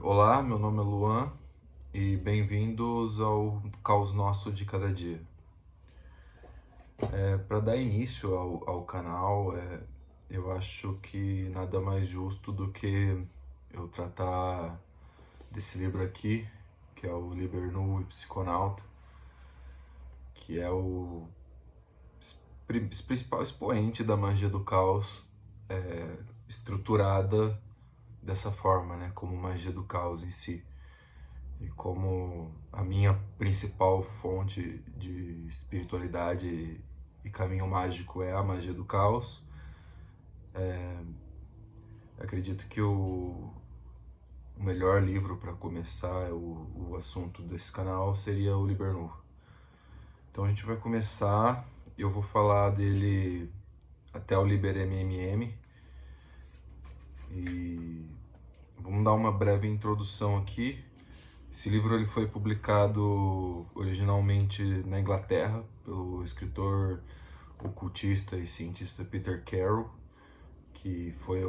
Olá, meu nome é Luan e bem-vindos ao Caos Nosso de Cada Dia. Para dar início ao canal, eu acho que nada mais justo do que eu tratar desse livro aqui, que é o Liber Nu e Psiconauta, que é o principal expoente da magia do caos, estruturada dessa forma, né, como magia do caos em si. E como a minha principal fonte de espiritualidade e caminho mágico é a magia do caos, acredito que o melhor livro para começar o assunto desse canal seria o Liber Nu. Então a gente vai começar, eu vou falar dele até o Liber MMM e vamos dar uma breve introdução aqui. Esse livro ele foi publicado originalmente na Inglaterra pelo escritor, ocultista e cientista Peter Carroll, que foi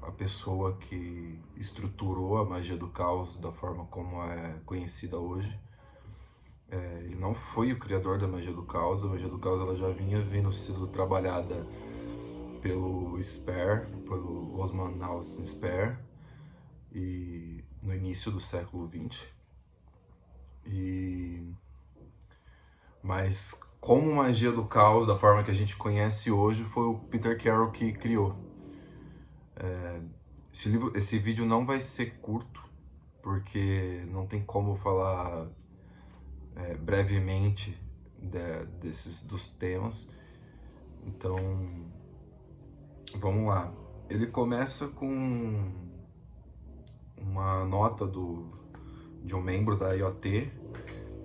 a pessoa que estruturou a magia do caos da forma como é conhecida hoje. Ele não foi o criador da magia do caos, a magia do caos ela já vinha sendo trabalhada pelo Spare, pelo Osman Austin Spare, e no início do século XX. Mas como magia do caos, da forma que a gente conhece hoje, foi o Peter Carroll que criou. Esse vídeo não vai ser curto, porque não tem como falar brevemente dos temas. Então, vamos lá. Ele começa com uma nota de um membro da IoT,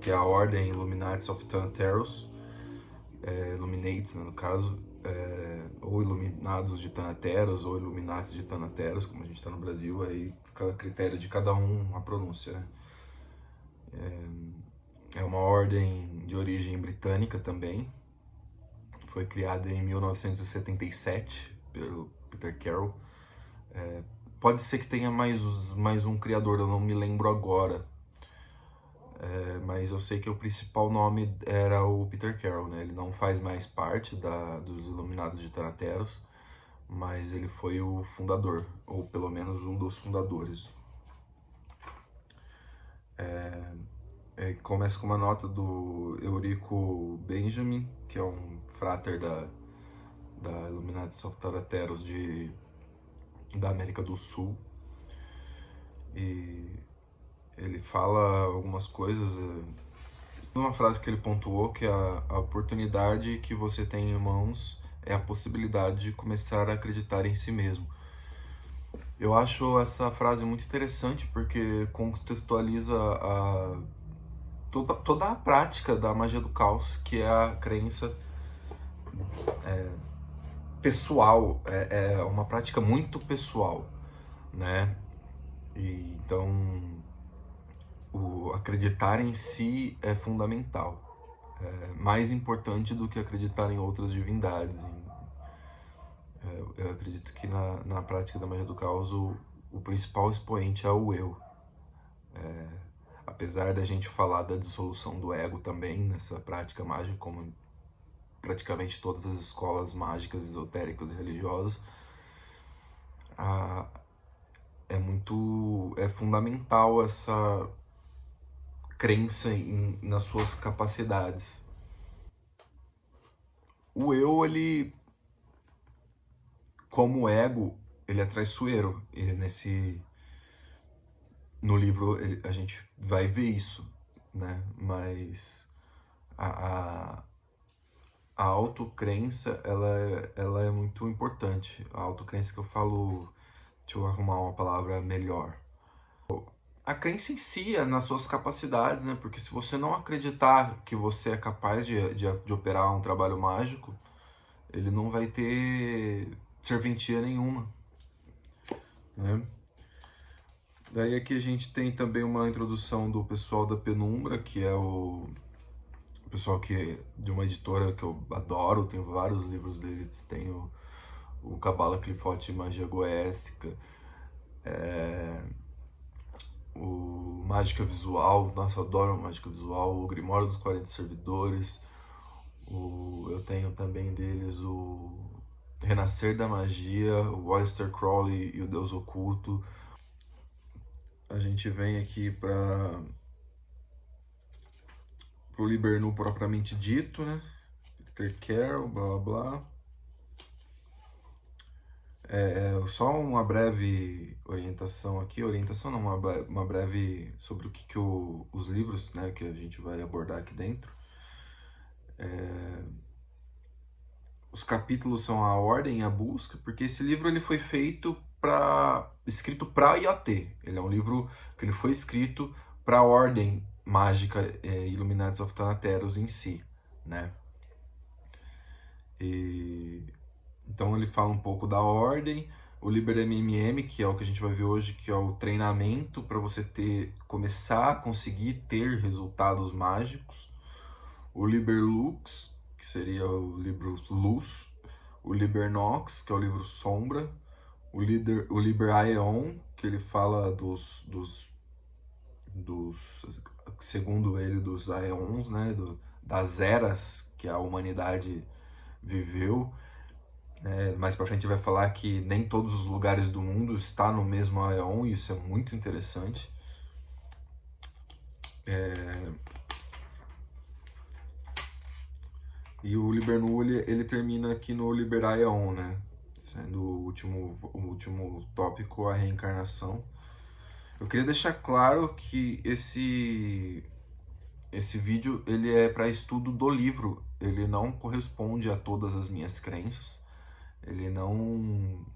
que é a Ordem Illuminates of Thanateros, Illuminates, né, no caso, ou Iluminados de Thanateros, ou Illuminates de Thanateros, como a gente está no Brasil, aí fica a critério de cada um a pronúncia, né? É uma ordem de origem britânica também, foi criada em 1977 pelo Peter Carroll. Pode ser que tenha mais um criador, eu não me lembro agora. Mas eu sei que o principal nome era o Peter Carroll, né? Ele não faz mais parte dos Iluminados de Thanateros, mas ele foi o fundador, ou pelo menos um dos fundadores. Começa com uma nota do Eurico Benjamin, que é um frater da Illuminatus of Thanateros da América do Sul, e ele fala algumas coisas. Uma frase que ele pontuou, que a oportunidade que você tem em mãos é a possibilidade de começar a acreditar em si mesmo. Eu acho essa frase muito interessante porque contextualiza toda a prática da magia do caos, que é a crença pessoal, é uma prática muito pessoal, né? E então o acreditar em si é fundamental, mais importante do que acreditar em outras divindades. Eu acredito que na prática da magia do caos o principal expoente é o eu. Apesar da gente falar da dissolução do ego também nessa prática mágica, como praticamente todas as escolas mágicas, esotéricas e religiosas, é fundamental essa crença nas suas capacidades. O eu, ele, como ego, ele é traiçoeiro. No livro a gente vai ver isso, né? Mas a autocrença, ela é muito importante. A autocrença que eu falo, deixa eu arrumar uma palavra melhor. A crença em si é nas suas capacidades, né? Porque se você não acreditar que você é capaz de operar um trabalho mágico, ele não vai ter serventia nenhuma, né? Daí aqui a gente tem também uma introdução do pessoal da Penumbra, que é o pessoal de uma editora que eu adoro, tenho vários livros deles, tenho o Cabala Clifote e Magia Goésica, mágica visual, nossa, eu adoro mágica visual, o Grimório dos 40 Servidores, eu tenho também deles o Renascer da Magia, o Aleister Crowley e o Deus Oculto. A gente vem aqui para o Liber Nu propriamente dito, né? Peter Carroll, blá blá blá. Só uma breve orientação aqui, orientação não, uma breve sobre o que os livros, né, que a gente vai abordar aqui dentro. Os capítulos são a ordem e a busca, porque esse livro ele foi escrito para IoT. Ele é um livro que ele foi escrito para a ordem mágica Illuminati of Thanateros em si, né? Então ele fala um pouco da ordem, o Liber MMM, que é o que a gente vai ver hoje, que é o treinamento para você começar a conseguir ter resultados mágicos, o Liber Lux, que seria o livro Luz, o Liber Nox, que é o livro Sombra, o Liber Aeon, que ele fala segundo ele, dos Aeons, né, das eras que a humanidade viveu. Mais pra frente vai falar que nem todos os lugares do mundo está no mesmo Aeon, e isso é muito interessante. E o Liber Nu, ele termina aqui no Liber Aeon, né? Sendo o último tópico, a reencarnação. Eu queria deixar claro que esse vídeo ele é para estudo do livro, ele não corresponde a todas as minhas crenças, ele não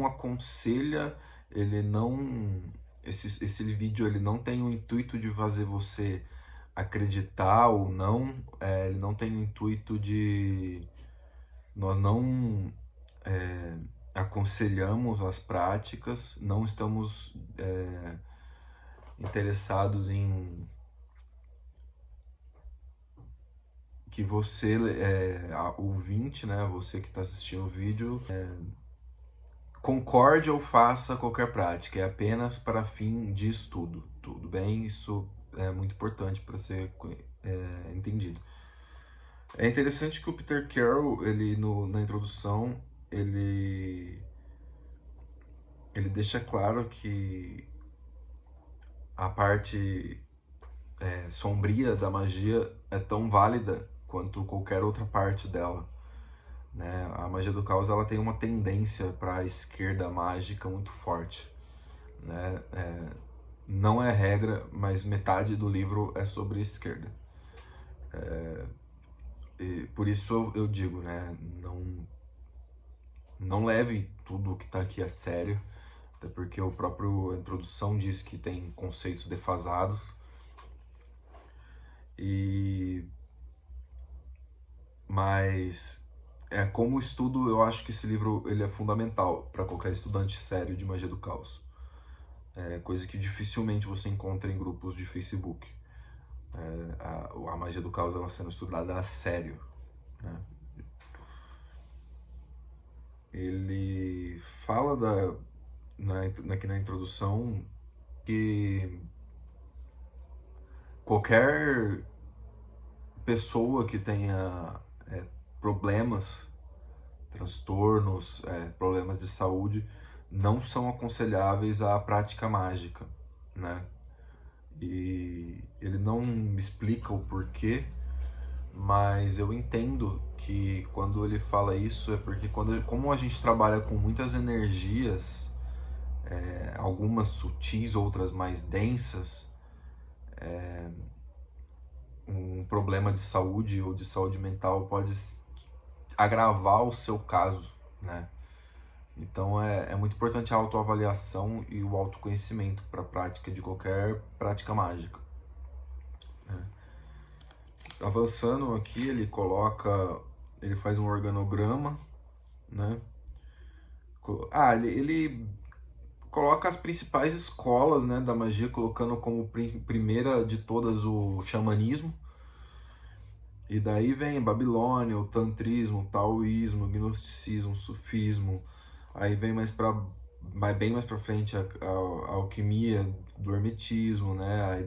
aconselha, ele não... Esse vídeo ele não tem o intuito de fazer você acreditar ou não, ele não tem o intuito de... Nós não aconselhamos as práticas, não estamos interessados em que você, ouvinte, né, você que está assistindo o vídeo, concorde ou faça qualquer prática, é apenas para fim de estudo, tudo bem? Isso é muito importante para ser entendido. É interessante que o Peter Carroll, ele na introdução, ele deixa claro que a parte sombria da magia é tão válida quanto qualquer outra parte dela, né? A magia do caos ela tem uma tendência para a esquerda mágica muito forte, né? Não é regra, mas metade do livro é sobre a esquerda. E por isso eu digo, né? Não leve tudo que está aqui a sério, até porque a própria introdução diz que tem conceitos defasados. Mas como estudo, eu acho que esse livro ele é fundamental para qualquer estudante sério de magia do caos. Coisa que dificilmente você encontra em grupos de Facebook. A magia do caos ela sendo estudada a sério, né? Ele fala aqui na introdução que qualquer pessoa que tenha problemas, transtornos, problemas de saúde, não são aconselháveis à prática mágica, né? E ele não me explica o porquê, mas eu entendo que quando ele fala isso é porque como a gente trabalha com muitas energias, algumas sutis, outras mais densas, um problema de saúde ou de saúde mental pode agravar o seu caso, né? Então é muito importante a autoavaliação e o autoconhecimento para a prática de qualquer prática mágica, né? Avançando aqui, ele faz um organograma, né? Ele coloca as principais escolas, né, da magia, colocando como primeira de todas o xamanismo. E daí vem Babilônia, o tantrismo, o taoísmo, o gnosticismo, o sufismo. Aí vem mais para bem mais para frente a alquimia do hermetismo, né?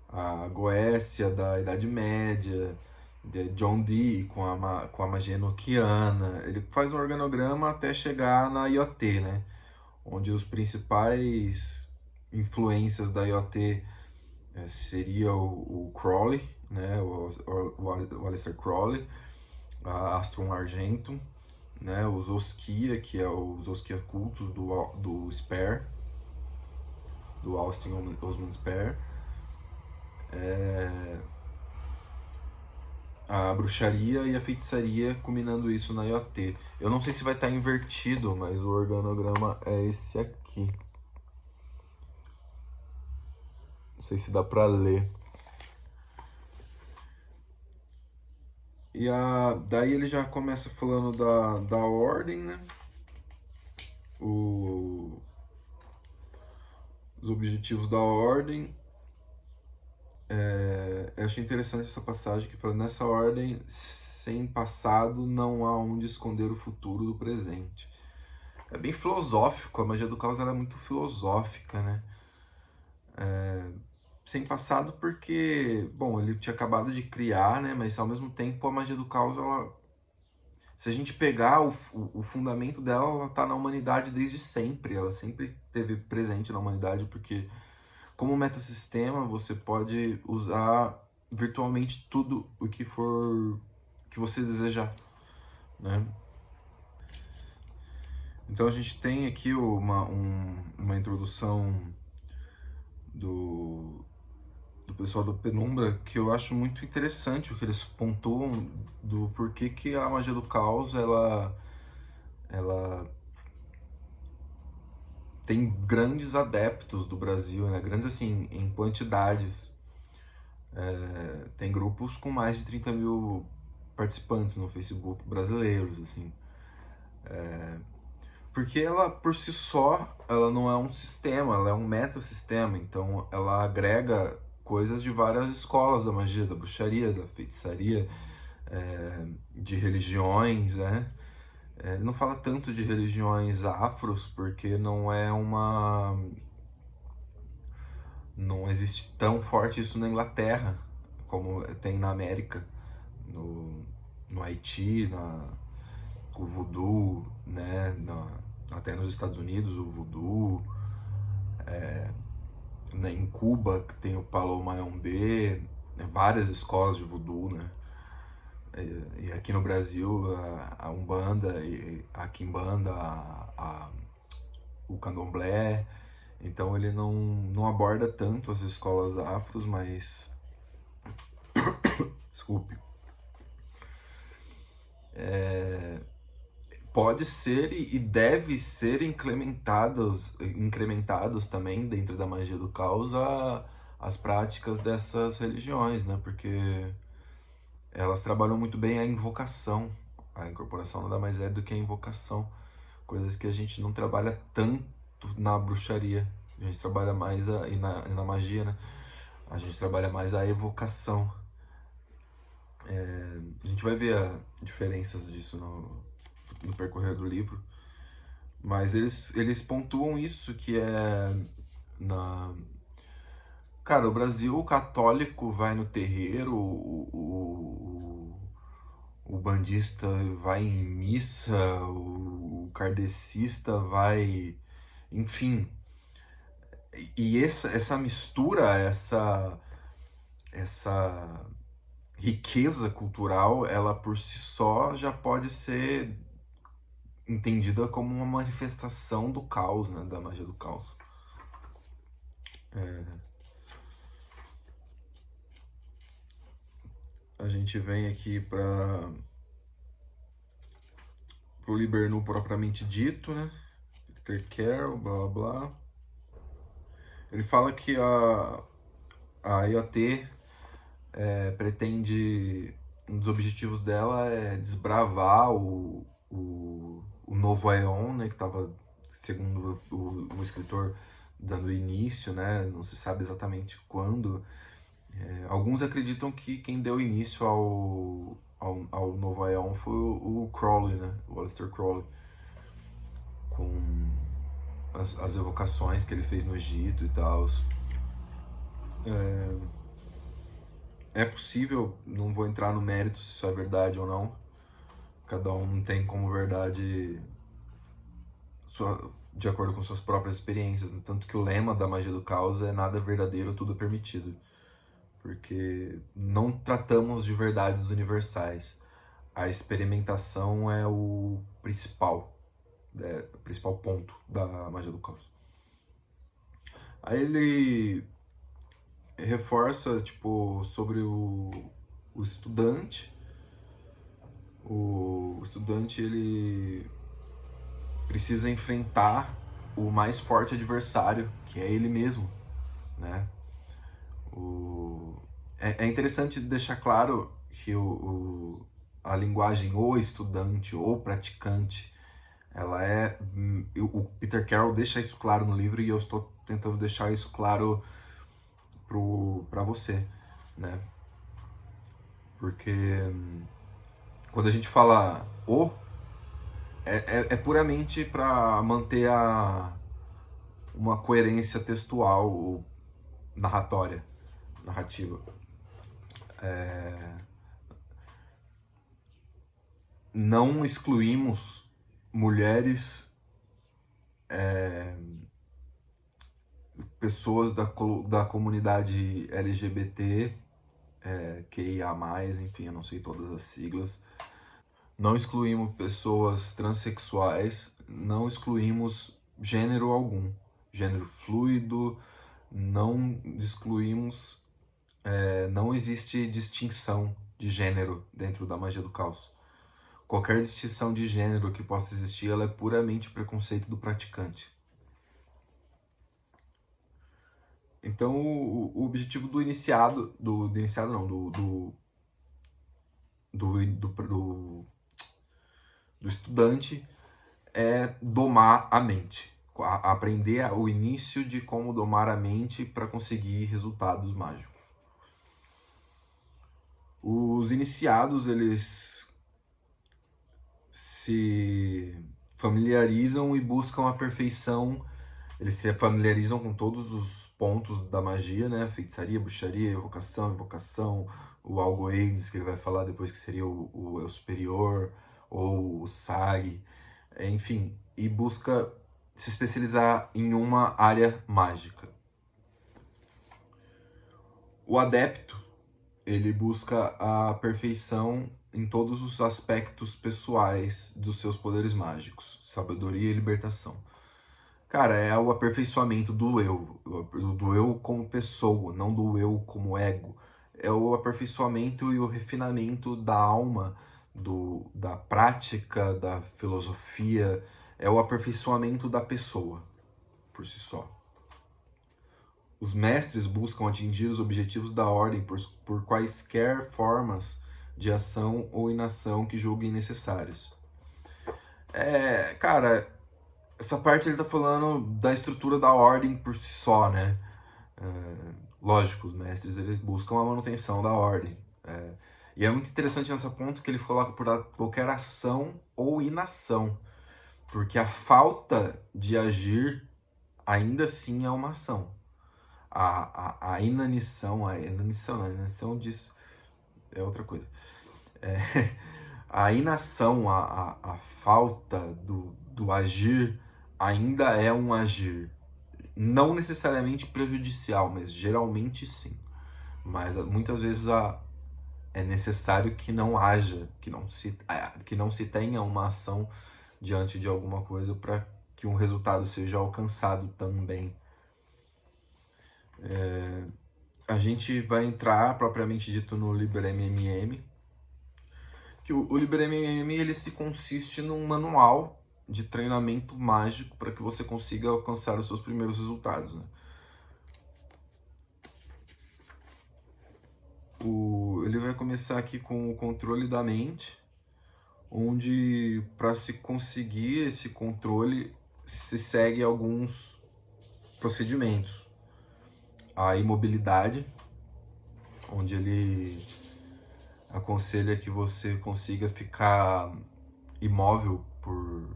A Goécia da Idade Média, de John Dee com a magia enoquiana. Ele faz um organograma até chegar na IoT, né? Onde os principais influências da IoT seria o Crowley, né? O Aleister Crowley, a Astrum Argentum, né? Os Oskia, que é os Oskia cultos do Spare, do Austin Osman Spare. A bruxaria e a feitiçaria, combinando isso na IoT. Eu não sei se vai estar invertido, mas o organograma é esse aqui. Não sei se dá para ler. Daí ele já começa falando da ordem, né? Os objetivos da ordem. Eu achei interessante essa passagem que fala: nessa ordem, sem passado, não há onde esconder o futuro do presente. É bem filosófico, a magia do caos era muito filosófica, né? Sem passado porque, bom, ele tinha acabado de criar, né? Mas ao mesmo tempo a magia do caos, ela, se a gente pegar o fundamento dela, ela tá na humanidade desde sempre. Ela sempre esteve presente na humanidade porque, como metasistema, você pode usar virtualmente tudo o que for que você desejar, né? Então a gente tem aqui uma introdução do pessoal do Penumbra que eu acho muito interessante o que eles pontuam do porquê que a magia do caos ela tem grandes adeptos do Brasil, né? Grandes assim em quantidades. Tem grupos com mais de 30 mil participantes no Facebook brasileiros, assim. Porque ela, por si só, ela não é um sistema, ela é um metasistema. Então, ela agrega coisas de várias escolas da magia, da bruxaria, da feitiçaria, de religiões, né? Ele não fala tanto de religiões afros, porque não existe tão forte isso na Inglaterra, como tem na América, no Haiti, o voodoo, né? Até nos Estados Unidos, o voodoo. Em Cuba, que tem o Palo Mayombe, né? Várias escolas de voodoo, né? E aqui no Brasil, a Umbanda, a Quimbanda, o Candomblé. Então ele não aborda tanto as escolas afros, mas... Desculpe. Pode ser e deve ser incrementados também dentro da magia do caos as práticas dessas religiões, né? Porque elas trabalham muito bem a invocação. A incorporação nada mais é do que a invocação. Coisas que a gente não trabalha tanto na bruxaria. A gente trabalha mais e na magia, né? A gente trabalha mais a evocação. A gente vai ver diferenças disso no percorrer do livro. Mas eles pontuam isso, que é Cara, o Brasil, o católico vai no terreiro, o bandista vai em missa, o kardecista vai... Enfim. E essa mistura, essa riqueza cultural, ela por si só já pode ser entendida como uma manifestação do caos, né? Da magia do caos. A gente vem aqui para o Libernu propriamente dito, né? Peter Carroll, blá blá blá. Ele fala que a IoT pretende... Um dos objetivos dela é desbravar o novo Aeon, né? Que estava, segundo o escritor, dando início, né? Não se sabe exatamente quando. Alguns acreditam que quem deu início ao novo Aeon foi o Crowley, né? O Aleister Crowley. com as evocações que ele fez no Egito e tal. É possível, não vou entrar no mérito se isso é verdade ou não. Cada um tem como verdade de acordo com suas próprias experiências. Tanto que o lema da magia do caos é nada verdadeiro, tudo permitido. Porque não tratamos de verdades universais. A experimentação é o principal ponto da magia do caos. Aí ele reforça, tipo, sobre o estudante. O estudante, ele precisa enfrentar o mais forte adversário, que é ele mesmo, né? É interessante deixar claro que a linguagem o estudante ou praticante, ela é... O Peter Carroll deixa isso claro no livro e eu estou tentando deixar isso claro para você, né? Porque quando a gente fala é puramente para manter uma coerência textual ou narrativa. Não excluímos mulheres, pessoas da comunidade LGBT, QIA+, enfim, eu não sei todas as siglas. Não excluímos pessoas transexuais, não excluímos gênero algum, gênero fluido, não excluímos, não existe distinção de gênero dentro da magia do caos. Qualquer distinção de gênero que possa existir, ela é puramente preconceito do praticante. Então, o objetivo do iniciado, do estudante é domar a mente, aprender o início de como domar a mente para conseguir resultados mágicos. Os iniciados, eles se familiarizam e buscam a perfeição. Eles se familiarizam com todos os pontos da magia, né? Feitiçaria, bruxaria, invocação, o algoedes, que ele vai falar depois, que seria o eu superior, ou o sag, enfim, e busca se especializar em uma área mágica. O adepto, ele busca a perfeição em todos os aspectos pessoais dos seus poderes mágicos, sabedoria e libertação. Cara, é o aperfeiçoamento do eu como pessoa, não do eu como ego. É o aperfeiçoamento e o refinamento da alma, da prática, da filosofia. É o aperfeiçoamento da pessoa, por si só. Os mestres buscam atingir os objetivos da ordem por quaisquer formas de ação ou inação que julguem necessários. Cara, essa parte ele tá falando da estrutura da ordem por si só, né? Lógico, os mestres, eles buscam a manutenção da ordem. E é muito interessante nessa ponto que ele coloca por qualquer ação ou inação. Porque a falta de agir ainda assim é uma ação. A inanição diz... é outra coisa. A inação, a falta do agir ainda é um agir. Não necessariamente prejudicial, mas geralmente sim. Mas muitas vezes é necessário que não haja, que não se tenha uma ação diante de alguma coisa para que um resultado seja alcançado também. A gente vai entrar, propriamente dito, no Liber MMM, que o Liber MMM ele se consiste num manual de treinamento mágico para que você consiga alcançar os seus primeiros resultados, né? Ele vai começar aqui com o controle da mente, onde para se conseguir esse controle se segue alguns procedimentos. A imobilidade, onde ele aconselha que você consiga ficar imóvel por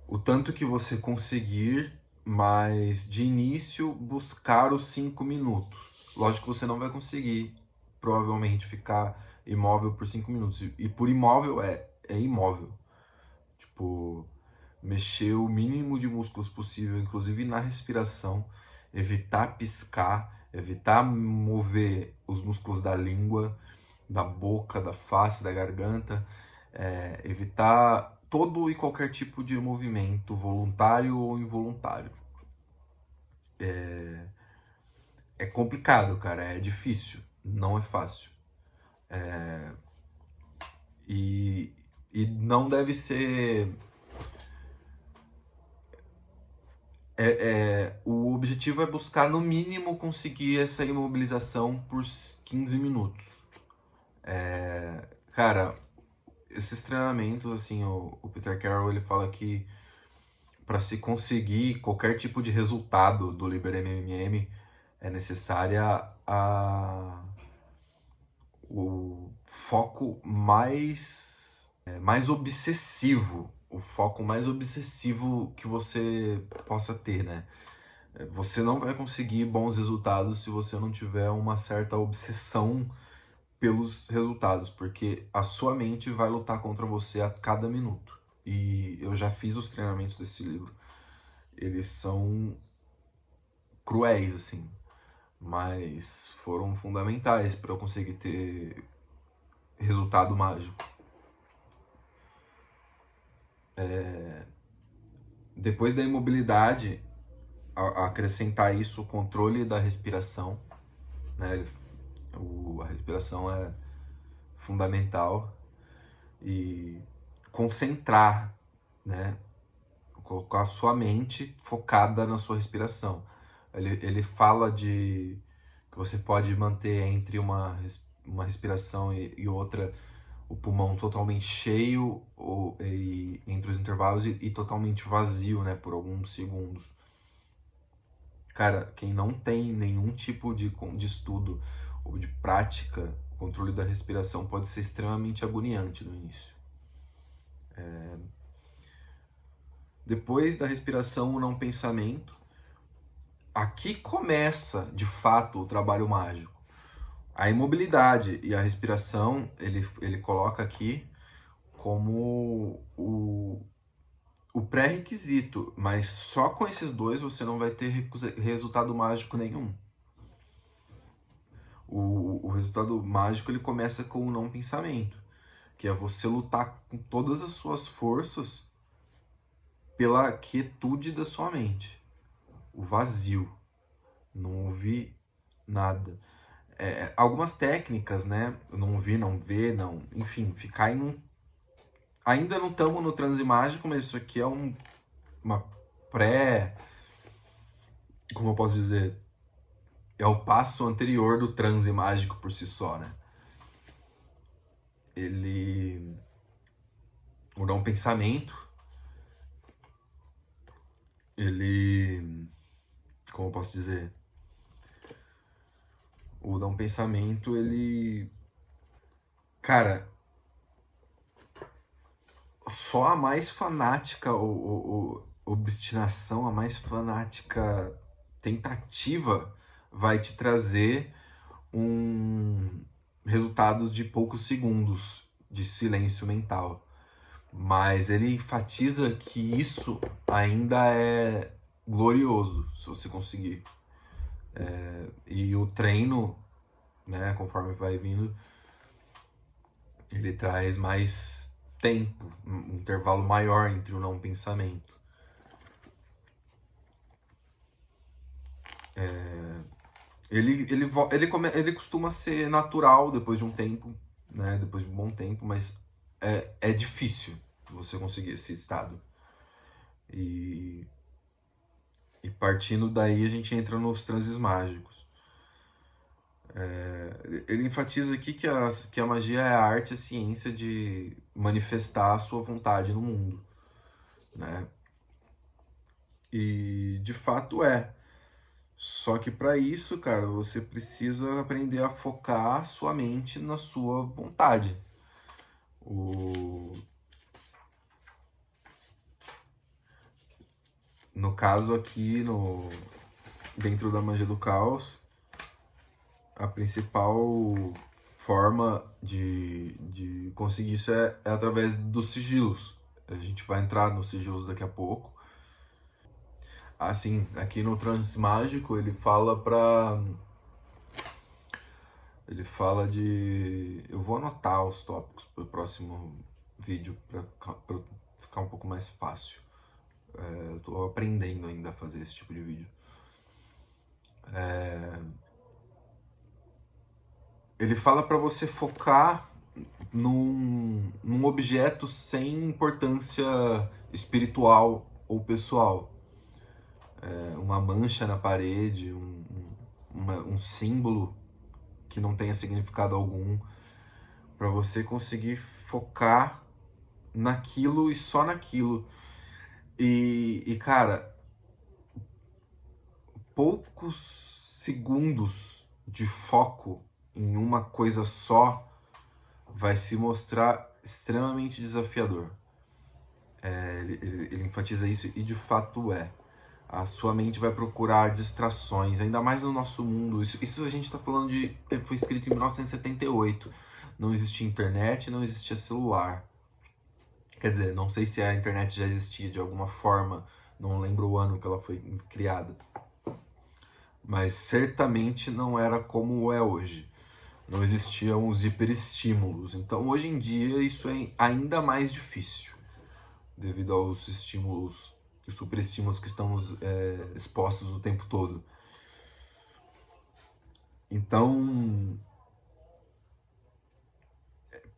o tanto que você conseguir, mas de início buscar os 5 minutos. Lógico que você não vai conseguir, provavelmente, ficar imóvel por 5 minutos. E por imóvel é imóvel. Tipo, mexer o mínimo de músculos possível, inclusive na respiração, evitar piscar, evitar mover os músculos da língua, da boca, da face, da garganta, evitar todo e qualquer tipo de movimento, voluntário ou involuntário. É complicado, cara, é difícil, não é fácil. E, e não deve ser. O objetivo é buscar, no mínimo, conseguir essa imobilização por 15 minutos. Cara, esses treinamentos, assim, o Peter Carroll, ele fala que para se conseguir qualquer tipo de resultado do LiberMMM é necessária o foco mais obsessivo, o foco mais obsessivo que você possa ter, né? Você não vai conseguir bons resultados se você não tiver uma certa obsessão pelos resultados, porque a sua mente vai lutar contra você a cada minuto. E eu já fiz os treinamentos desse livro. Eles são cruéis, assim, mas foram fundamentais para eu conseguir ter resultado mágico. Depois da imobilidade, acrescentar isso o controle da respiração, né? A respiração é fundamental, e concentrar, né? Colocar a sua mente focada na sua respiração. Ele fala de que você pode manter entre uma respiração e outra o pulmão totalmente cheio e entre os intervalos e totalmente vazio, né, por alguns segundos. Cara, quem não tem nenhum tipo de estudo ou de prática, o controle da respiração pode ser extremamente agoniante no início. Depois da respiração, o não pensamento. Aqui começa, de fato, o trabalho mágico. A imobilidade e a respiração, ele coloca aqui como o pré-requisito, mas só com esses dois você não vai ter resultado mágico nenhum. O resultado mágico ele começa com o não pensamento, que é você lutar com todas as suas forças pela quietude da sua mente, o vazio, não ouvir nada. Algumas técnicas, né? Não ouvir, não ver, não, enfim, ficar em um. Ainda não estamos no transe mágico, mas isso aqui é uma pré. Como eu posso dizer? É o passo anterior do transe mágico por si só, né? O não pensamento, como eu posso dizer? O não pensamento, cara, só a mais fanática obstinação, a mais fanática tentativa vai te trazer resultados de poucos segundos de silêncio mental. Mas ele enfatiza que isso ainda é glorioso, se você conseguir. E o treino, né, conforme vai vindo, ele traz mais tempo, um intervalo maior entre o não pensamento. Ele costuma ser natural depois de um tempo, né, depois de um bom tempo, mas é difícil você conseguir esse estado. E partindo daí a gente entra nos transes mágicos. Ele enfatiza aqui que a magia é a arte, a ciência de manifestar a sua vontade no mundo, né? E de fato é. Só que para isso, cara, você precisa aprender a focar a sua mente na sua vontade. No caso aqui, dentro da magia do caos, a principal forma de conseguir isso é através dos sigilos. A gente vai entrar nos sigilos daqui a pouco. Assim, aqui no Trance Mágico ele fala de... Eu vou anotar os tópicos para o próximo vídeo para ficar um pouco mais fácil. Eu tô aprendendo ainda a fazer esse tipo de vídeo. Ele fala para você focar num objeto sem importância espiritual ou pessoal. Uma mancha na parede, um símbolo que não tenha significado algum, para você conseguir focar naquilo e só naquilo. E cara, poucos segundos de foco em uma coisa só vai se mostrar extremamente desafiador. Ele enfatiza isso e de fato é. A sua mente vai procurar distrações, ainda mais no nosso mundo. Isso a gente está falando de... Foi escrito em 1978. Não existia internet, não existia celular. Quer dizer, não sei se a internet já existia de alguma forma. Não lembro o ano que ela foi criada. Mas certamente não era como é hoje. Não existiam os hiperestímulos. Então, hoje em dia, isso é ainda mais difícil, devido aos estímulos, os superestímulos que estamos expostos o tempo todo. Então,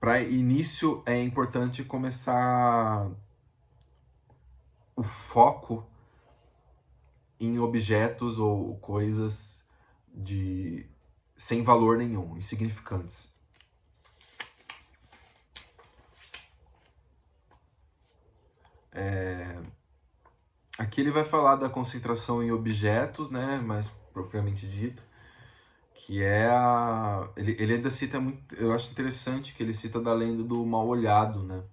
para início, é importante começar o foco em objetos ou coisas sem valor nenhum, insignificantes. Aqui ele vai falar da concentração em objetos, né, mais propriamente dito, que é ele ainda cita muito, eu acho interessante que ele cita da lenda do mal-olhado, né,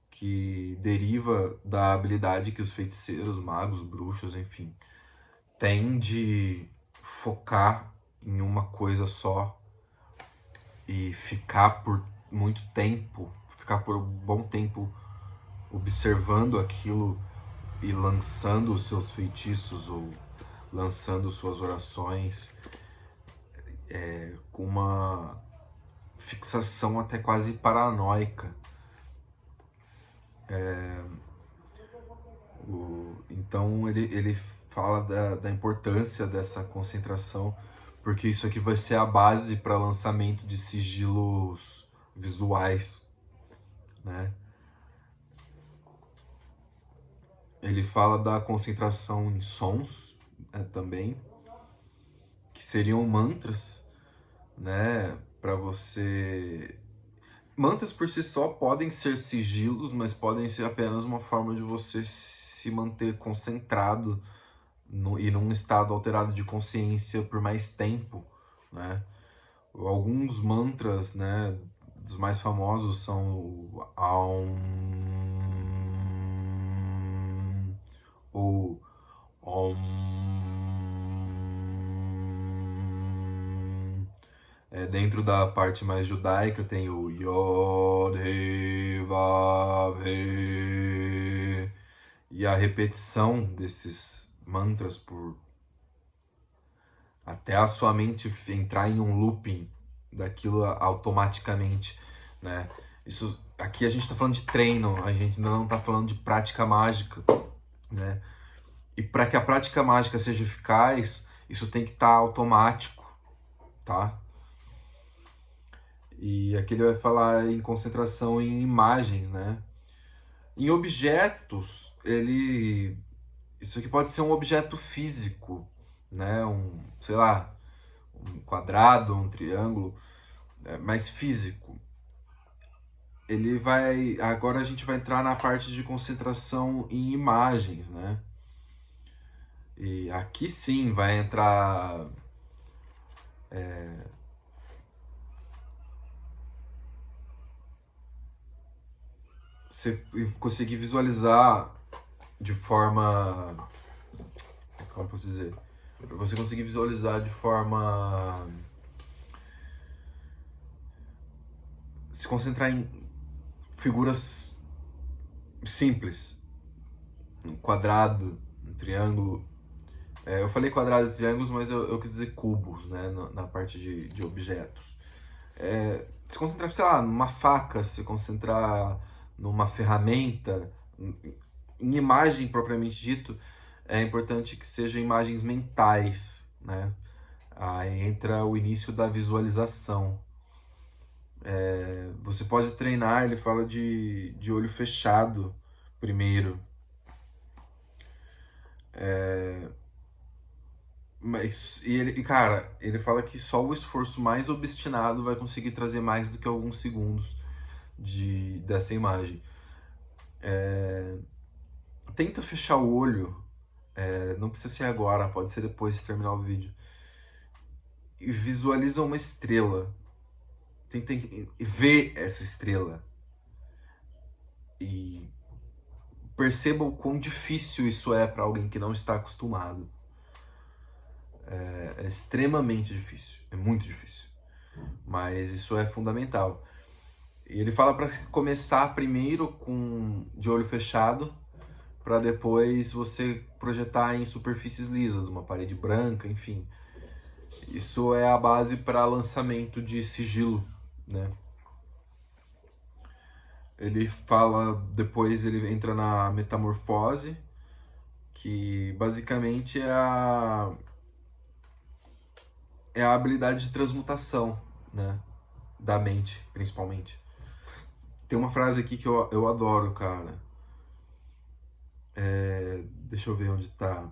que deriva da habilidade que os feiticeiros, magos, bruxos, enfim, têm de focar em uma coisa só e ficar por muito tempo, ficar por um bom tempo observando aquilo e lançando os seus feitiços ou lançando suas orações com uma fixação até quase paranoica. Então ele fala da importância dessa concentração, porque isso aqui vai ser a base para lançamento de sigilos visuais, né? Ele fala da concentração em sons, também, que seriam mantras, né? Para você... Mantras por si só podem ser sigilos, mas podem ser apenas uma forma de você se manter concentrado e num estado alterado de consciência por mais tempo, né? Alguns mantras, né, dos mais famosos são o Aum ou Om. Dentro da parte mais judaica tem o Yod He Vav He, e a repetição desses mantras até a sua mente entrar em um looping daquilo automaticamente, né? Isso aqui a gente está falando de treino, a gente ainda não está falando de prática mágica, né? E para que a prática mágica seja eficaz, isso tem que estar automático, tá? E aqui ele vai falar em concentração em imagens, né? Em objetos, isso aqui pode ser um objeto físico, né? Sei lá, um quadrado, um triângulo, mais físico. Agora a gente vai entrar na parte de concentração em imagens, né? E aqui sim vai entrar você conseguir visualizar de forma, como eu posso dizer, para você conseguir visualizar de forma, se concentrar em figuras simples, um quadrado, um triângulo. Eu falei quadrado e triângulos, mas eu quis dizer cubos, né, na parte de objetos. Se concentrar, sei lá, numa faca, se concentrar numa ferramenta, em imagem propriamente dito, é importante que sejam imagens mentais, né? Aí entra o início da visualização. Você pode treinar, ele fala de olho fechado primeiro. Mas, cara, ele fala que só o esforço mais obstinado vai conseguir trazer mais do que alguns segundos dessa imagem. Tenta fechar o olho, não precisa ser agora, pode ser depois de terminar o vídeo. E visualiza uma estrela. Tenta ver essa estrela. E perceba o quão difícil isso é para alguém que não está acostumado. É extremamente difícil, é muito difícil. Mas isso é fundamental. E ele fala para começar primeiro de olho fechado, para depois você projetar em superfícies lisas, uma parede branca, enfim. Isso é a base para lançamento de sigilo, né? Ele fala, depois ele entra na metamorfose, que basicamente é a habilidade de transmutação, né? Da mente, principalmente. Tem uma frase aqui que eu adoro, cara. Deixa eu ver onde tá.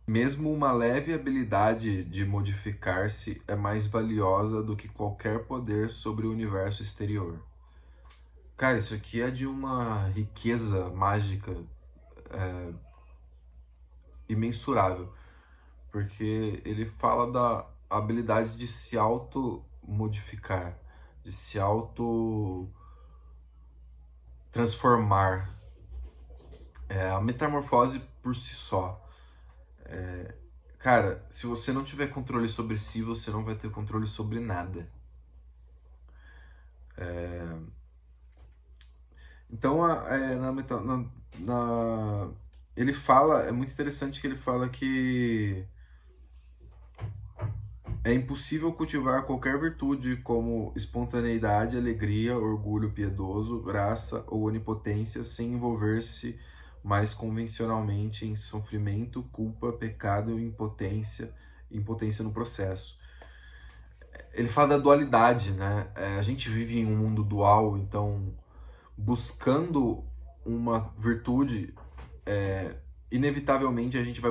Mesmo uma leve habilidade de modificar-se é mais valiosa do que qualquer poder sobre o universo exterior. Cara, isso aqui é de uma riqueza mágica imensurável, porque ele fala da habilidade de se auto-modificar, de se auto-transformar. A metamorfose por si só. Cara, se você não tiver controle sobre si, você não vai ter controle sobre nada. Então, ele fala, é muito interessante que ele fala que é impossível cultivar qualquer virtude como espontaneidade, alegria, orgulho piedoso, graça ou onipotência sem envolver-se mais convencionalmente em sofrimento, culpa, pecado e impotência no processo. Ele fala da dualidade, né? A gente vive em um mundo dual, então buscando uma virtude, inevitavelmente a gente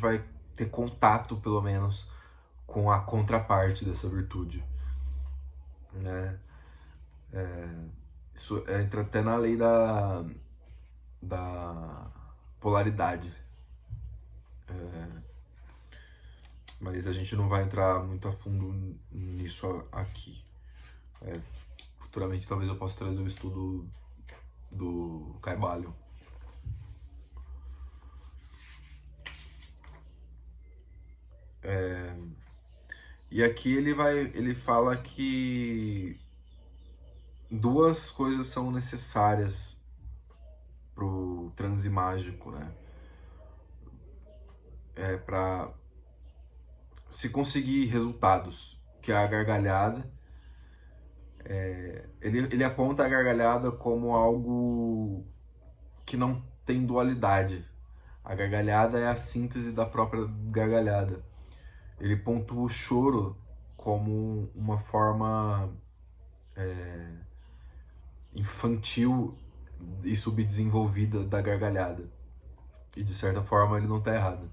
vai ter contato, pelo menos, com a contraparte dessa virtude, né? Isso entra até na lei da polaridade. Mas a gente não vai entrar muito a fundo nisso aqui. Futuramente talvez eu possa trazer o estudo do Caibalion. E aqui ele fala que duas coisas são necessárias pro transe mágico, né? Para se conseguir resultados, que é a gargalhada. Ele aponta a gargalhada como algo que não tem dualidade. A gargalhada é a síntese da própria gargalhada. Ele pontua o choro como uma forma infantil e subdesenvolvida da gargalhada. E de certa forma ele não está errado.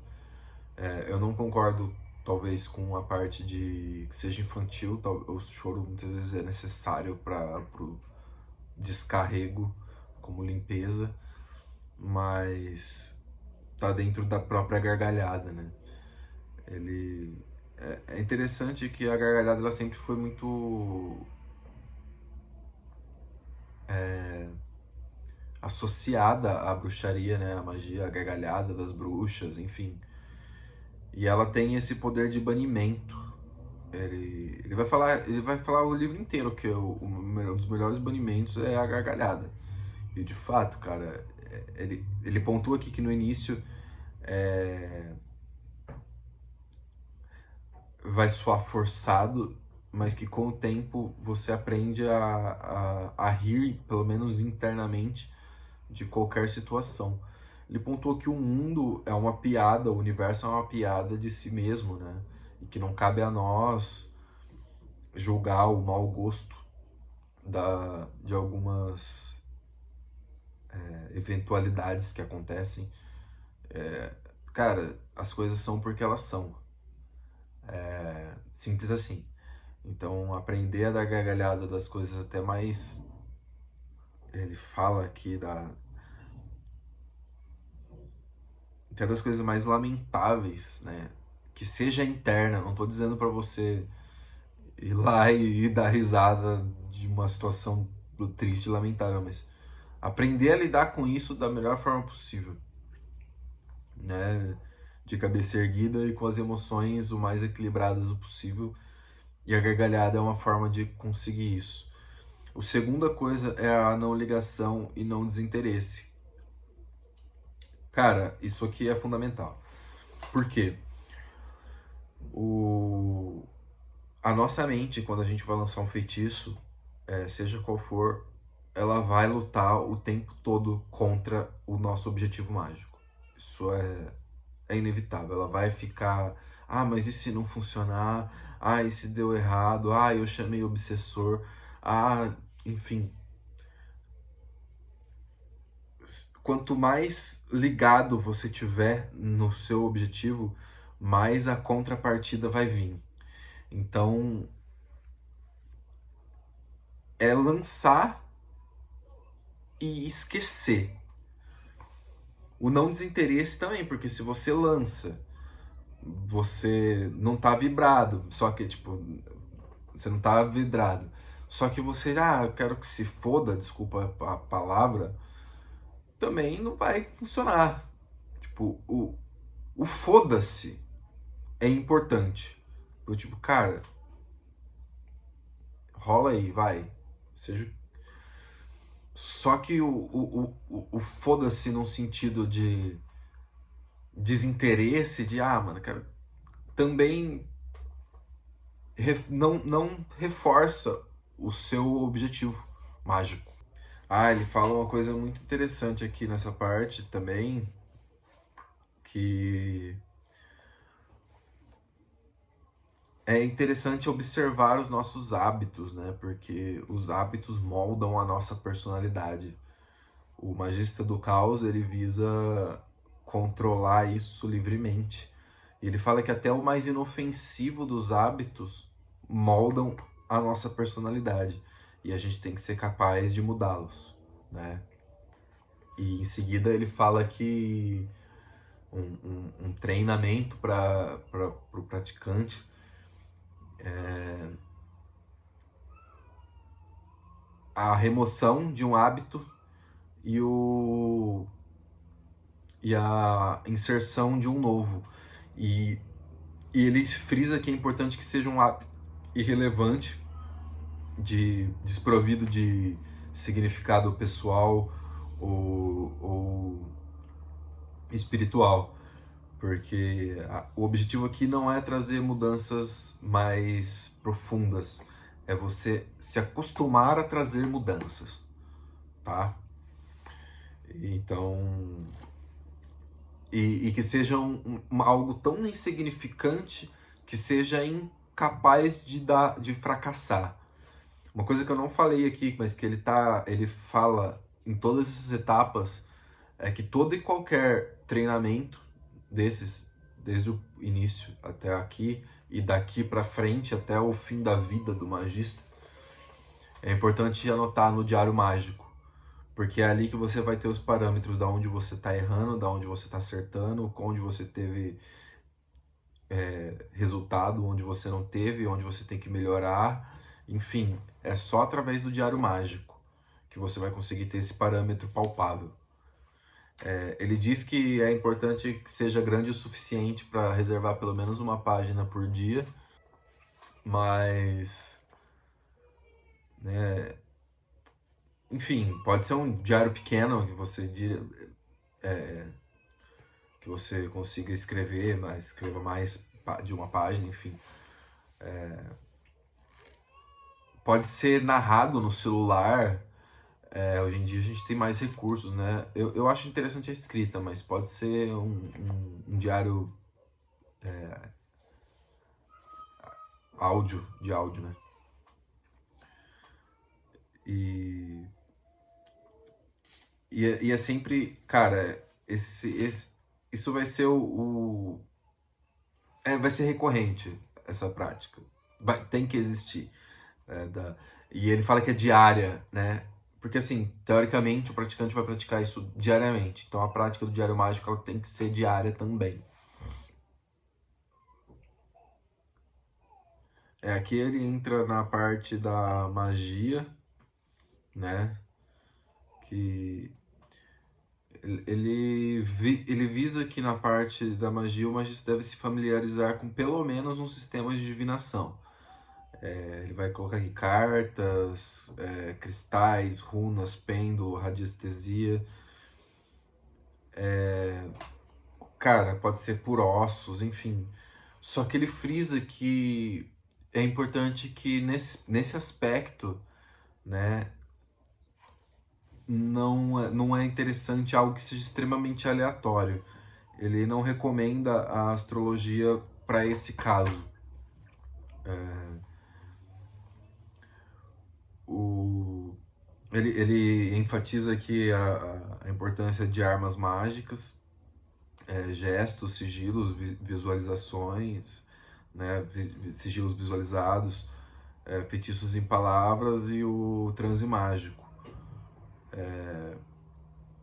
Eu não concordo, talvez, com a parte de que seja infantil. O choro muitas vezes é necessário para o descarrego, como limpeza, mas tá dentro da própria gargalhada, né? É interessante que a gargalhada ela sempre foi muito associada à bruxaria, né? A magia, a gargalhada das bruxas, enfim. E ela tem esse poder de banimento. Ele vai falar o livro inteiro que um dos melhores banimentos é a gargalhada. E de fato, cara, ele pontua aqui que no início vai soar forçado, mas que com o tempo você aprende a rir, pelo menos internamente, de qualquer situação. Ele pontuou que o mundo é uma piada, o universo é uma piada de si mesmo, né? E que não cabe a nós julgar o mau gosto de algumas eventualidades que acontecem. Cara, as coisas são porque elas são. Simples assim. Então, aprender a dar gargalhada das coisas até mais... Ele fala aqui até das coisas mais lamentáveis, né? Que seja interna, não tô dizendo para você ir lá e dar risada de uma situação triste e lamentável, mas aprender a lidar com isso da melhor forma possível, né? De cabeça erguida e com as emoções o mais equilibradas o possível. E a gargalhada é uma forma de conseguir isso. A segunda coisa é a não ligação e não desinteresse. Cara, isso aqui é fundamental. Por quê? A nossa mente, quando a gente vai lançar um feitiço, seja qual for, ela vai lutar o tempo todo contra o nosso objetivo mágico. Isso é inevitável. Ela vai ficar, mas e se não funcionar? E se deu errado? Eu chamei o obsessor. Enfim. Quanto mais ligado você tiver no seu objetivo, mais a contrapartida vai vir. Então, é lançar e esquecer. O não desinteresse também, porque se você lança, você não tá vibrado, só que, tipo, você não tá vidrado. Só que você, eu quero que se foda, desculpa a palavra, também não vai funcionar. Tipo, o foda-se é importante. Eu, tipo, cara, rola aí, vai. Seja... Só que o foda-se num sentido de desinteresse, de, mano, cara, também não reforça o seu objetivo mágico. Ele fala uma coisa muito interessante aqui nessa parte também, que é interessante observar os nossos hábitos, né? Porque os hábitos moldam a nossa personalidade. O Magista do Caos, ele visa controlar isso livremente. Ele fala que até o mais inofensivo dos hábitos moldam a nossa personalidade. E a gente tem que ser capaz de mudá-los, né? E em seguida ele fala que um treinamento para o praticante a remoção de um hábito e a inserção de um novo. E ele frisa que é importante que seja um hábito irrelevante, desprovido de significado pessoal ou espiritual. Porque o objetivo aqui não é trazer mudanças mais profundas, é você se acostumar a trazer mudanças, tá? Então, e que seja algo tão insignificante que seja incapaz de fracassar. Uma coisa que eu não falei aqui, mas que ele fala em todas essas etapas, é que todo e qualquer treinamento desses, desde o início até aqui e daqui para frente até o fim da vida do magista, é importante anotar no diário mágico, porque é ali que você vai ter os parâmetros da onde você está errando, da onde você está acertando, onde você teve resultado, onde você não teve, onde você tem que melhorar. Enfim, é só através do diário mágico que você vai conseguir ter esse parâmetro palpável. Ele diz que é importante que seja grande o suficiente para reservar pelo menos uma página por dia, mas, né, enfim, pode ser um diário pequeno que você consiga escrever, mas escreva mais de uma página, enfim. Pode ser narrado no celular. Hoje em dia a gente tem mais recursos, né? Eu acho interessante a escrita, mas pode ser um diário de áudio, né? E é sempre, cara, isso vai ser vai ser recorrente, essa prática. Tem que existir. E ele fala que é diária, né? Porque, assim, teoricamente, o praticante vai praticar isso diariamente. Então, a prática do diário mágico ela tem que ser diária também. Aqui ele entra na parte da magia, né? Que ele visa que na parte da magia o magista deve se familiarizar com pelo menos um sistema de divinação. Ele vai colocar aqui cartas, cristais, runas, pêndulo, radiestesia. Cara, pode ser por ossos, enfim. Só que ele frisa que é importante que nesse aspecto, né, não é interessante algo que seja extremamente aleatório. Ele não recomenda a astrologia para esse caso. Ele enfatiza aqui a importância de armas mágicas, gestos, sigilos, visualizações, né, sigilos visualizados, feitiços em palavras e o transe mágico.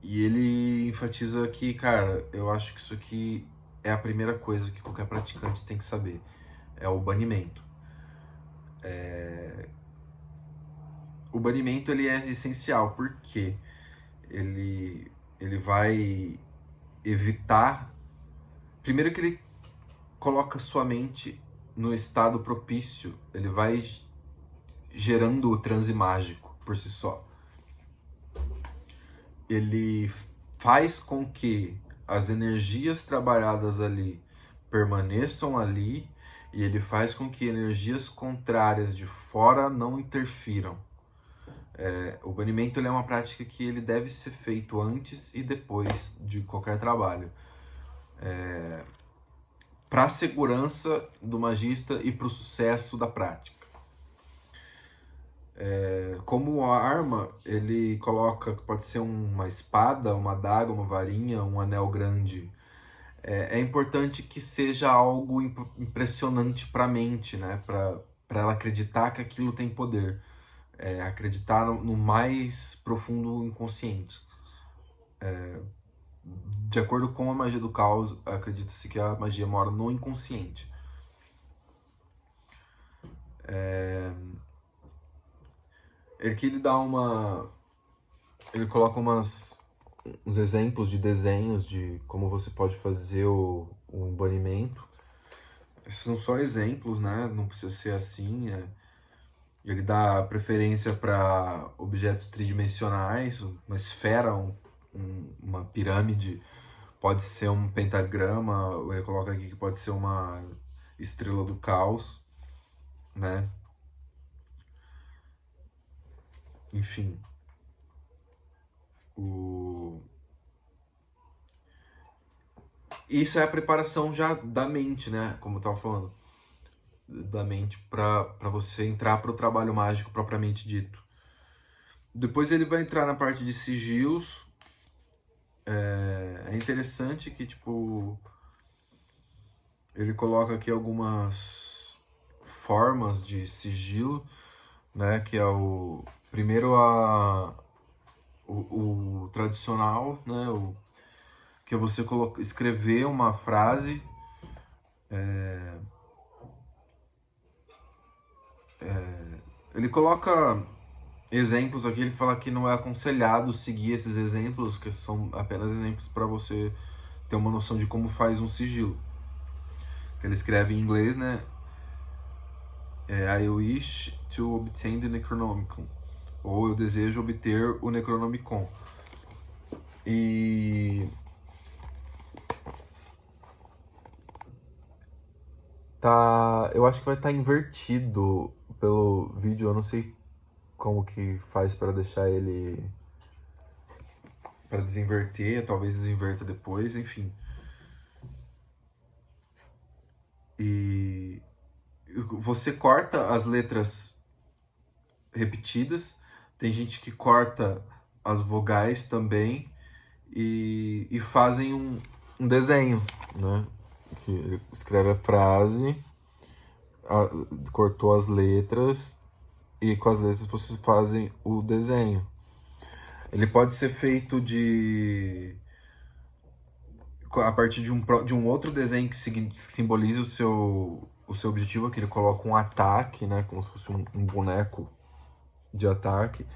E ele enfatiza que, cara, eu acho que isso aqui é a primeira coisa que qualquer praticante tem que saber, é o banimento. O banimento ele é essencial, porque ele vai evitar. Primeiro que ele coloca sua mente no estado propício, ele vai gerando o transe mágico por si só. Ele faz com que as energias trabalhadas ali permaneçam ali e ele faz com que energias contrárias de fora não interfiram. O banimento ele é uma prática que ele deve ser feito antes e depois de qualquer trabalho. Para a segurança do magista e para o sucesso da prática. Como arma, ele coloca que pode ser uma espada, uma adaga, uma varinha, um anel grande. É importante que seja algo impressionante para a mente, né? Para ela acreditar que aquilo tem poder. Acreditar no mais profundo inconsciente. De acordo com a magia do caos, acredita-se que a magia mora no inconsciente. Ele dá ele coloca uns exemplos de desenhos de como você pode fazer um banimento. Esses são só exemplos, né? Não precisa ser assim. Ele dá preferência para objetos tridimensionais, uma esfera, uma pirâmide, pode ser um pentagrama, ele coloca aqui que pode ser uma estrela do caos, né? Enfim. Isso é a preparação já da mente, né? Como eu tava falando. Da mente para você entrar para o trabalho mágico propriamente dito. Depois ele vai entrar na parte de sigilos. É interessante que, tipo, ele coloca aqui algumas formas de sigilo, né? Que é primeiro o tradicional, né? Que é você escrever uma frase ele coloca exemplos aqui, ele fala que não é aconselhado seguir esses exemplos, que são apenas exemplos para você ter uma noção de como faz um sigilo. Ele escreve em inglês, né? I wish to obtain the Necronomicon. Ou eu desejo obter o Necronomicon. E tá, eu acho que vai estar invertido pelo vídeo, eu não sei como que faz para deixar ele para desinverter, talvez desinverta depois, enfim. E você corta as letras repetidas, tem gente que corta as vogais também e fazem um desenho, né? Que ele escreve a frase, cortou as letras e com as letras vocês fazem o desenho. Ele pode ser feito a partir de um outro desenho que simbolize o seu objetivo, que ele coloca um ataque, né, como se fosse um boneco de ataque.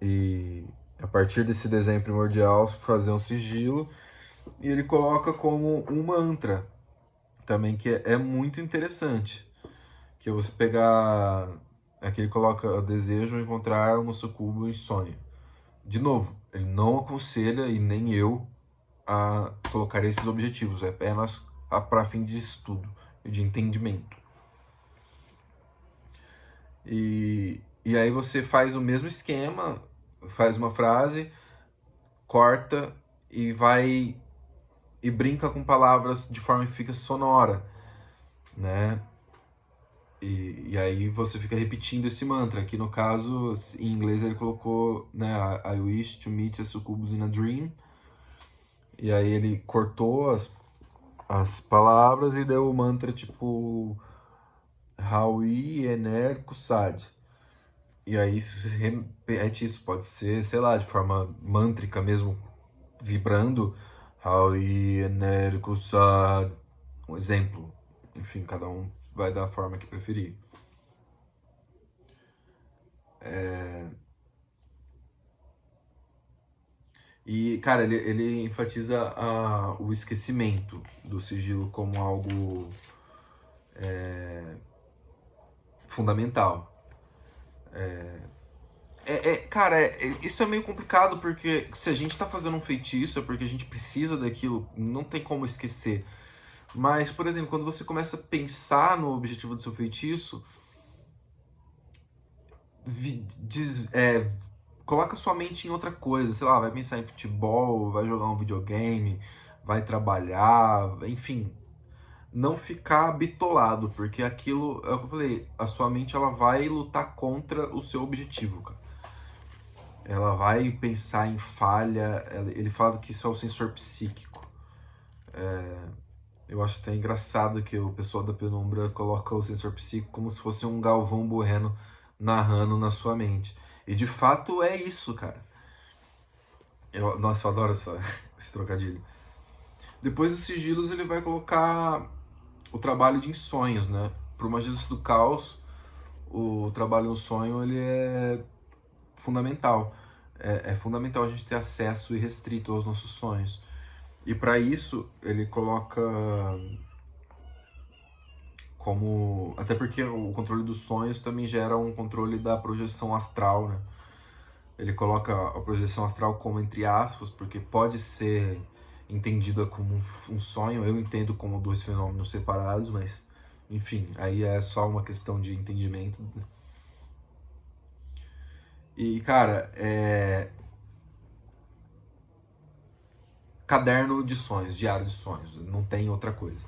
E a partir desse desenho primordial fazer um sigilo, e ele coloca como um mantra também, que é muito interessante, que é você pegar, aqui ele coloca: desejo encontrar um sucubo em sonho. De novo, ele não aconselha, e nem eu, a colocar esses objetivos, é apenas para fim de estudo e de entendimento. E aí você faz o mesmo esquema, faz uma frase, corta e vai e brinca com palavras de forma que fica sonora, né? E aí você fica repetindo esse mantra. Aqui no caso, em inglês ele colocou, né, I wish to meet a succubus in a dream. E aí ele cortou as palavras e deu o mantra tipo Haui Ener Kusad. E aí se você repete isso, pode ser, sei lá, de forma mântrica mesmo, vibrando. Haui Ener Kusad. Um exemplo. Enfim, cada um vai da forma que preferir. E, cara, ele enfatiza o esquecimento do sigilo como algo fundamental. Cara, isso é meio complicado, porque se a gente tá fazendo um feitiço é porque a gente precisa daquilo, não tem como esquecer. Mas, por exemplo, quando você começa a pensar no objetivo do seu feitiço, coloca sua mente em outra coisa, sei lá, vai pensar em futebol, vai jogar um videogame, vai trabalhar, enfim, não ficar bitolado, porque aquilo, é o que eu falei, a sua mente ela vai lutar contra o seu objetivo, cara. Ela vai pensar em falha, ele fala que isso é o sensor psíquico. Eu acho até engraçado que o pessoal da Penumbra coloca o sensor psíquico como se fosse um Galvão Bueno narrando na sua mente. E de fato é isso, cara. Nossa, eu adoro esse trocadilho. Depois dos sigilos, ele vai colocar o trabalho de sonhos, né? Para o Magista do Caos, o trabalho no sonho ele é fundamental. É fundamental a gente ter acesso irrestrito aos nossos sonhos. E para isso, ele coloca como... Até porque o controle dos sonhos também gera um controle da projeção astral, né? Ele coloca a projeção astral como entre aspas, porque pode ser entendida como um sonho. Eu entendo como dois fenômenos separados, mas enfim, aí é só uma questão de entendimento. E cara, caderno de sonhos, diário de sonhos, não tem outra coisa.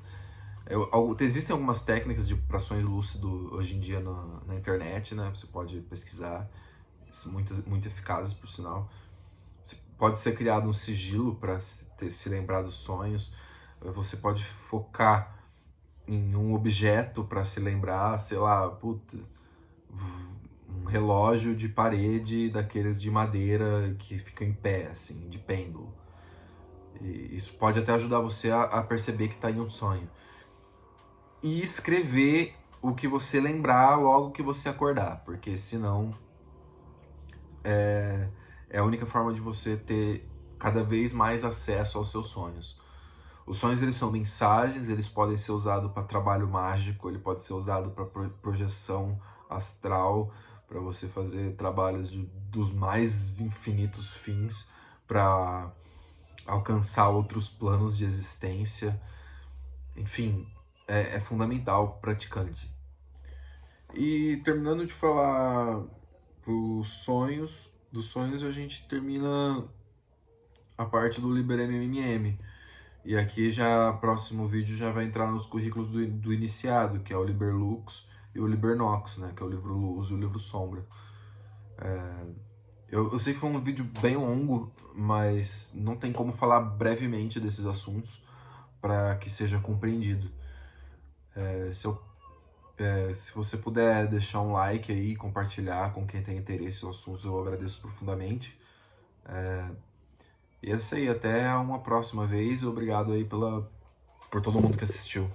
Existem algumas técnicas para sonho lúcido hoje em dia na internet, né? Você pode pesquisar, muito eficazes por sinal. Pode ser criado um sigilo para se lembrar dos sonhos. Você pode focar em um objeto para se lembrar, sei lá, um relógio de parede daqueles de madeira que fica em pé, assim, de pêndulo. E isso pode até ajudar você a perceber que está em um sonho. E escrever o que você lembrar logo que você acordar, porque senão é a única forma de você ter cada vez mais acesso aos seus sonhos. Os sonhos, eles são mensagens, eles podem ser usados para trabalho mágico, ele pode ser usado para projeção astral, para você fazer trabalhos dos mais infinitos fins, para alcançar outros planos de existência. Enfim, é fundamental para o praticante. E terminando de falar dos sonhos a gente termina a parte do Liberando MM. E aqui já, próximo vídeo já vai entrar nos currículos do iniciado, que é o Liberlux e o Libernox, né? Que é o livro Luz e o livro Sombra. Eu sei que foi um vídeo bem longo, mas não tem como falar brevemente desses assuntos para que seja compreendido. Se você puder deixar um like aí, compartilhar com quem tem interesse no assunto, eu agradeço profundamente. E é isso aí, até uma próxima vez. Obrigado aí por todo mundo que assistiu.